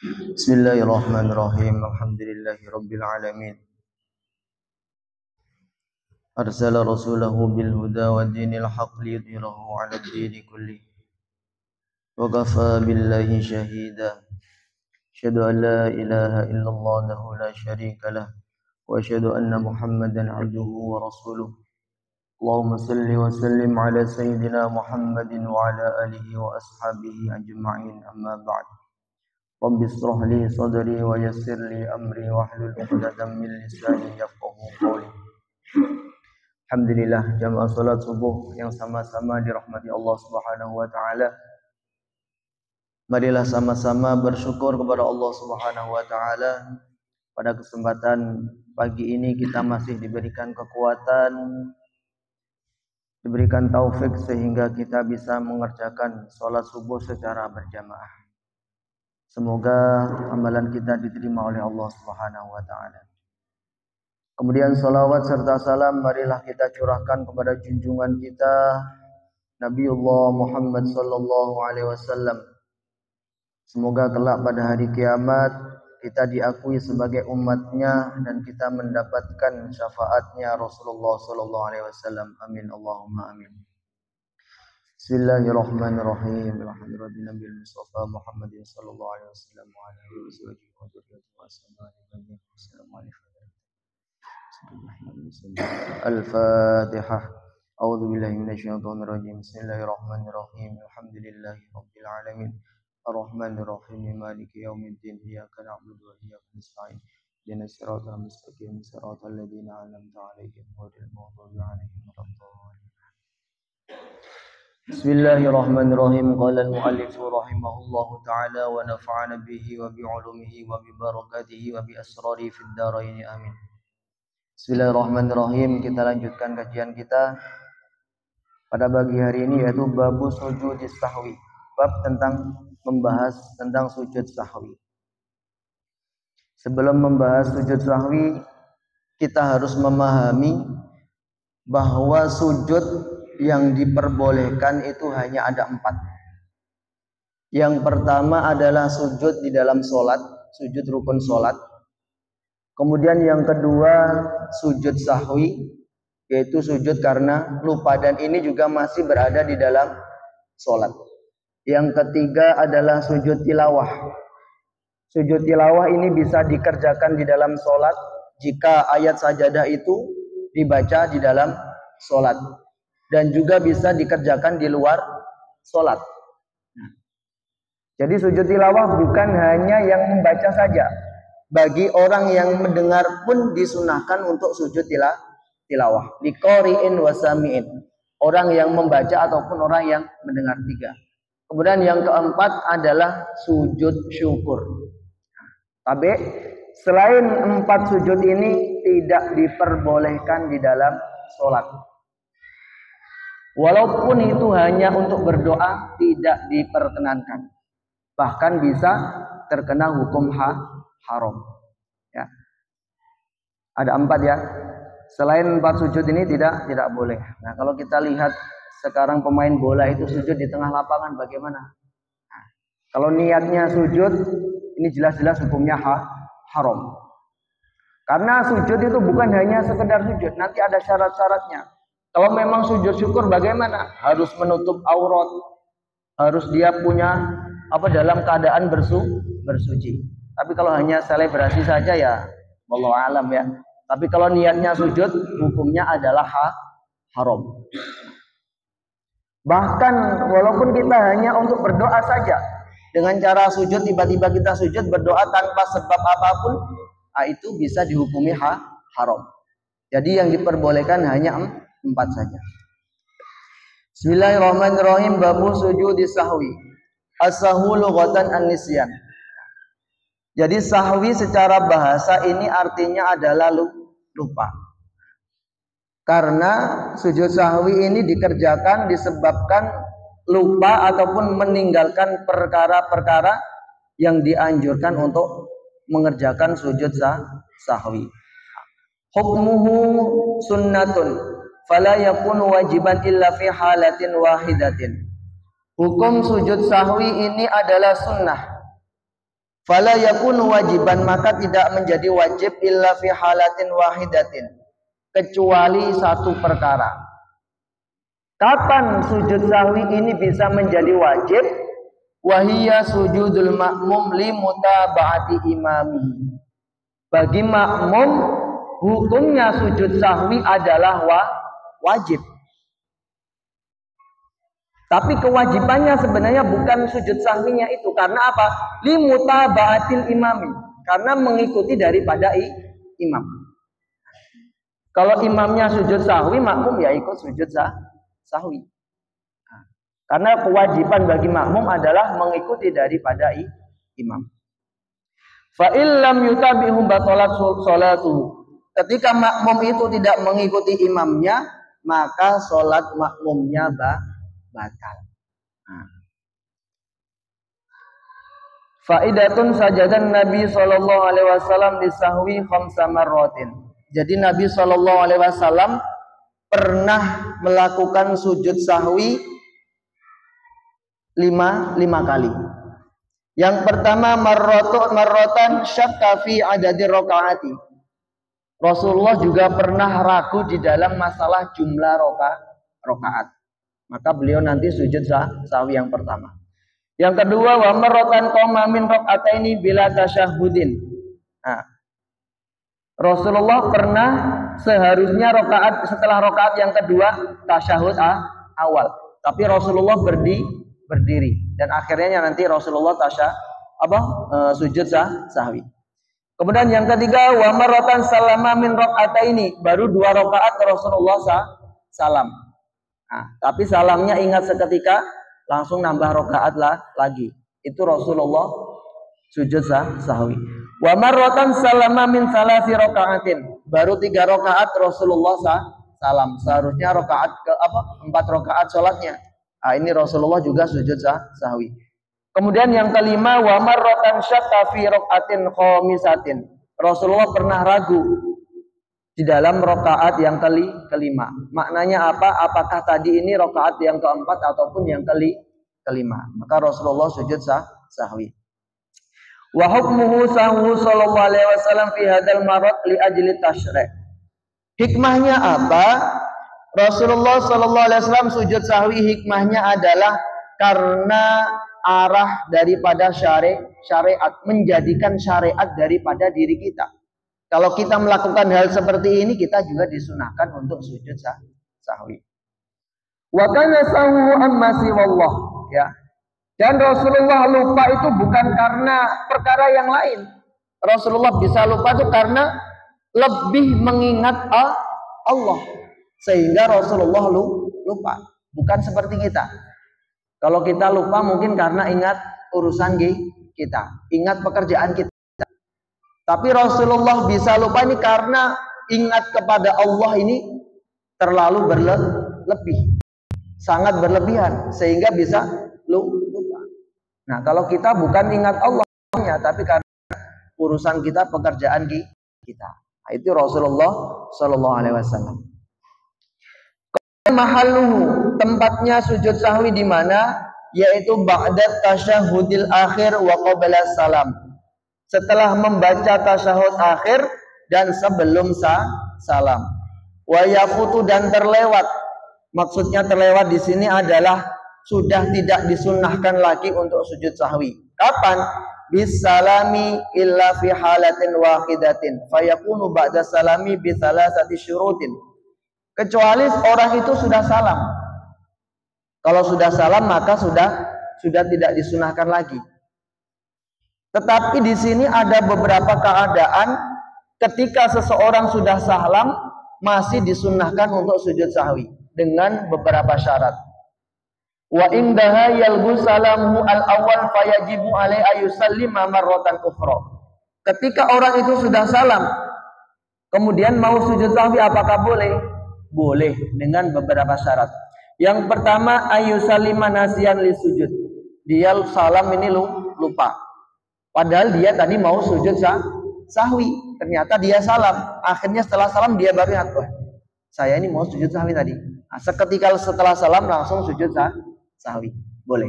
Bismillahirrahmanirrahim. Alhamdulillahirabbil alamin. Arsala rasulahu bil huda wa dinil haqq liyudhhirahu 'alad dini kullih. Wa kafaa billahi shahida. Asyhadu an la ilaha illallah wahdahu la syarika lah wa asyhadu anna Muhammadan 'abduhu wa rasuluh. Allahumma salli wa sallim ala sayyidina Muhammadin wa ala alihi wa ashabihi ajma'in, amma ba'd. Rabbi ishrah li sadri wa yassir li amri wahlul 'uqdatam min lisani yafqahu qawli. Alhamdulillah, jamaah salat subuh yang sama-sama dirahmati Allah Subhanahu wa taala. Marilah sama-sama bersyukur kepada Allah Subhanahu wa taala. Pada kesempatan pagi ini kita masih diberikan kekuatan, diberikan taufik sehingga kita bisa mengerjakan salat subuh secara berjamaah. Semoga amalan kita diterima oleh Allah Subhanahu wa taala. Kemudian salawat serta salam marilah kita curahkan kepada junjungan kita Nabiullah Muhammad sallallahu alaihi wasallam. Semoga kelak pada hari kiamat kita diakui sebagai umatnya dan kita mendapatkan syafaatnya Rasulullah sallallahu alaihi wasallam. Amin Allahumma amin. Bismillahirrahmanirrahim. Alhamdulillahi Nabil Mustafa Muhammadin sallallahu alaihi wasallam wa ala alihi wa sahbihi Al-Fatihah. A'udzu billahi minasyaitonir rajim. Bismillahirrahmanirrahim. Alhamdulillahi rabbil alamin. Ar-Rahmanir Rahim. Maliki yaumiddin. Iyyaka na'budu wa iyyaka nasta'in. Ihdinas siratal mustaqim. Siratal ladzina an'amta 'alaihim ghairil maghdubi 'alaihim waladdallin. Bismillahirrahmanirrahim. Qala al-mu'allif rahimahullahu ta'ala wa nafa'ana bihi wa bi'ulumihi wa bi barakatihi wa bi asrari fid dharain amin. Bismillahirrahmanirrahim. Kita lanjutkan kajian kita pada pagi hari ini yaitu babu sujudis sahwi. Bab tentang membahas tentang sujud sahwi. Sebelum membahas sujud sahwi, kita harus memahami bahwa sujud yang diperbolehkan itu hanya ada 4. Yang pertama adalah sujud di dalam sholat, sujud rukun sholat. Kemudian yang kedua sujud sahwi, yaitu sujud karena lupa, dan ini juga masih berada di dalam sholat. Yang ketiga adalah sujud tilawah. Sujud tilawah ini bisa dikerjakan di dalam sholat jika ayat sajadah itu dibaca di dalam sholat. Dan juga bisa dikerjakan di luar sholat. Jadi sujud tilawah bukan hanya yang membaca saja. Bagi orang yang mendengar pun disunahkan untuk sujud tilawah. Liqori'in wasami'in. Orang yang membaca ataupun orang yang mendengar, 3. Kemudian yang keempat adalah sujud syukur. Tapi selain 4 sujud ini tidak diperbolehkan di dalam sholat. Walaupun itu hanya untuk berdoa, tidak diperkenankan. Bahkan bisa terkena hukum haram. Ya. Ada 4 ya. Selain 4 sujud ini tidak boleh. Nah, kalau kita lihat sekarang pemain bola itu sujud di tengah lapangan bagaimana? Nah, kalau niatnya sujud, ini jelas-jelas hukumnya haram. Karena sujud itu bukan hanya sekedar sujud, nanti ada syarat-syaratnya. Kalau memang sujud syukur bagaimana? Harus menutup aurat. Harus dia punya dalam keadaan bersuci. Tapi kalau hanya selebrasi saja ya wallahu alam ya. Tapi kalau niatnya sujud, hukumnya adalah haram. Bahkan walaupun kita hanya untuk berdoa saja, dengan cara sujud tiba-tiba kita sujud berdoa tanpa sebab apapun, itu bisa dihukumi haram. Jadi yang diperbolehkan hanya 4 saja. Bismillahirrahmanirrahim. Babu sujudis sahwi. As-sahwu lughatan an-nisyan. Jadi sahwi secara bahasa ini artinya adalah lupa. Karena sujud sahwi ini dikerjakan disebabkan lupa ataupun meninggalkan perkara-perkara yang dianjurkan untuk mengerjakan sujud sahwi. Hukmuhu sunnatun fala yakunu wajiban illa fi halatin wahidatin. Hukum sujud sahwi ini adalah sunnah. Fala yakunu wajiban, maka tidak menjadi wajib illa fi halatin wahidatin, kecuali satu perkara. Kapan sujud sahwi ini bisa menjadi wajib? Wahiyya sujudul makmum li mutaba'ati imami. Bagi makmum hukumnya sujud sahwi adalah wajib. Tapi kewajibannya sebenarnya bukan sujud sahwinya itu. Karena apa? Li mutaba'atil imami. Karena mengikuti daripada imam. Kalau imamnya sujud sahwi, makmum ya ikut sujud sahwi. Karena kewajiban bagi makmum adalah mengikuti daripada imam. Fa illam yutabihum batalat sholatuhu. Ketika makmum itu tidak mengikuti imamnya, maka sholat makmumnya batal. Faidatun sajadan Nabi sallallahu alaihi wasallam disahwi khamsa marratin. Jadi Nabi sallallahu alaihi wasallam pernah melakukan sujud sahwi lima kali. Yang pertama marrotan syakka fi adadi rakaati. Rasulullah juga pernah ragu di dalam masalah jumlah rakaat. Maka beliau nanti sujud sahwi yang pertama. Yang kedua wa marrotan qoma min rakaataini bila tasyahudin. Nah, Rasulullah pernah seharusnya setelah rakaat yang kedua tasyahud awal, tapi Rasulullah berdiri dan akhirnya nanti Rasulullah sujud sahwi. Kemudian yang ketiga wa marratan salama min rakaataini, baru 2 rakaat Rasulullah salam. Nah, tapi salamnya ingat seketika, langsung nambah rakaat lagi. Itu Rasulullah sujud sahwi. Wa marratan salama min salasi rakaatin, baru 3 rakaat Rasulullah salam. Seharusnya 4 rakaat salatnya. Nah, ini Rasulullah juga sujud sahwi. Kemudian yang kelima wa marratan syakka fi rakaatin khamisatin. Rasulullah pernah ragu di dalam rakaat yang kelima. Maknanya apa? Apakah tadi ini rakaat yang keempat ataupun yang kelima? Maka Rasulullah sujud sahwi. Wa hukmuhu sahwu sallallahu alaihi wasallam fi hadzal marad li ajli tasyri'. Hikmahnya apa? Rasulullah sallallahu alaihi wasallam sujud sahwi hikmahnya adalah karena arah daripada syariat, menjadikan syariat daripada diri kita. Kalau kita melakukan hal seperti ini, kita juga disunahkan untuk sujud sahwi. Wa kana sahwu amma siwallah, ya. Dan Rasulullah lupa itu bukan karena perkara yang lain. Rasulullah bisa lupa itu karena lebih mengingat Allah. Sehingga Rasulullah lupa. Bukan seperti kita. Kalau kita lupa mungkin karena ingat urusan kita. Ingat pekerjaan kita. Tapi Rasulullah bisa lupa ini karena ingat kepada Allah ini terlalu berlebih. Sangat berlebihan. Sehingga bisa lupa. Nah, kalau kita bukan ingat Allahnya, tapi karena urusan kita, pekerjaan kita. Nah, itu Rasulullah Sallallahu Alaihi Wasallam. Mahalluhu, tempatnya sujud sahwi di mana? Yaitu ba'da tasyahudil akhir wa qabla salam. Setelah membaca tasyahud akhir dan sebelum salam. Wa yafutu, dan terlewat. Maksudnya terlewat di sini adalah sudah tidak disunnahkan lagi untuk sujud sahwi. Kapan? Bisalami illa fi halatin wahidatin fayakunu ba'da salami bi salasati syurutin. Kecuali orang itu sudah salam. Kalau sudah salam maka sudah tidak disunahkan lagi. Tetapi di sini ada beberapa keadaan ketika seseorang sudah salam masih disunahkan untuk sujud sahwi dengan beberapa syarat. Wa indaha yalgu salamu al-awwal fayajibu alaihi ayusallima marratan ukhra. Ketika orang itu sudah salam, kemudian mau sujud sahwi, apakah boleh? Boleh dengan beberapa syarat. Yang pertama ayusallima nasiyan li sujud. Dia salam ini lupa. Padahal dia tadi mau sujud sahwi. Ternyata dia salam. Akhirnya setelah salam dia baru ingat, wah, saya ini mau sujud sahwi tadi. Nah, seketika setelah salam langsung sujud sahwi. Boleh.